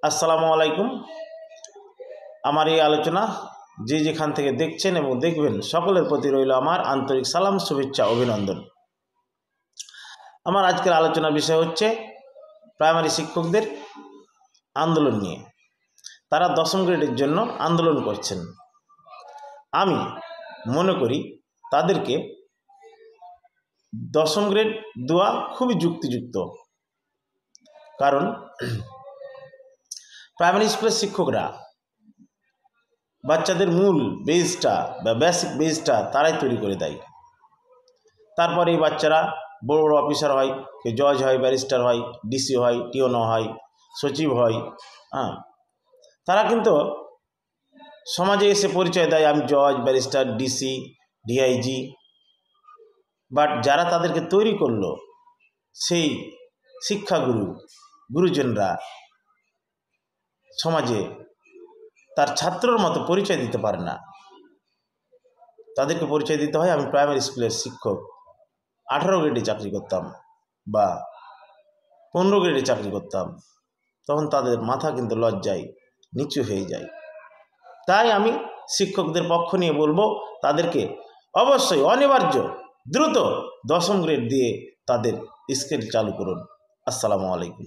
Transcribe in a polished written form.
আসসালামু আলাইকুম। আমার এই আলোচনা যে যেখান থেকে দেখছেন এবং দেখবেন সকলের প্রতি রইল আমার আন্তরিক সালাম, শুভেচ্ছা, অভিনন্দন। আমার আজকের আলোচনার বিষয় হচ্ছে প্রাইমারি শিক্ষকদের আন্দোলন নিয়ে। তারা 10ম গ্রেডের জন্য আন্দোলন করছেন। আমি মনে করি তাদেরকে 10ম গ্রেড দেওয়া খুবই যুক্তিযুক্ত, কারণ প্রাইমারি স্কুলের শিক্ষকরা বাচ্চাদের মূল বেসটা বা বেসিক বেসটা তারাই তৈরি করে দেয়। তারপরে এই বাচ্চারা বড় বড় অফিসার হয়, কেউ জজ হয়, ব্যারিস্টার হয়, ডিসি হয়, টিওনো হয়, সচিব হয়। তারা কিন্তু সমাজে এসে পরিচয় দেয়, আমি জজ, ব্যারিস্টার, ডিসি, ডিআইজি। বাট যারা তাদেরকে তৈরি করলো, সেই শিক্ষাগুরু গুরুজনরা সমাজে তার ছাত্রর মতো পরিচয় দিতে পারে না। তাদেরকে পরিচয় দিতে হয়, আমি প্রাইমারি স্কুলের শিক্ষক, 18 গ্রেডে চাকরি করতাম বা 15 গ্রেডে চাকরি করতাম। তখন তাদের মাথা কিন্তু লজ্জায় নিচু হয়ে যায়। তাই আমি শিক্ষকদের পক্ষ নিয়ে বলবো, তাদেরকে অবশ্যই অনিবার্য দ্রুত 10ম গ্রেড দিয়ে তাদের স্কেল চালু করুন। আসসালামু আলাইকুম।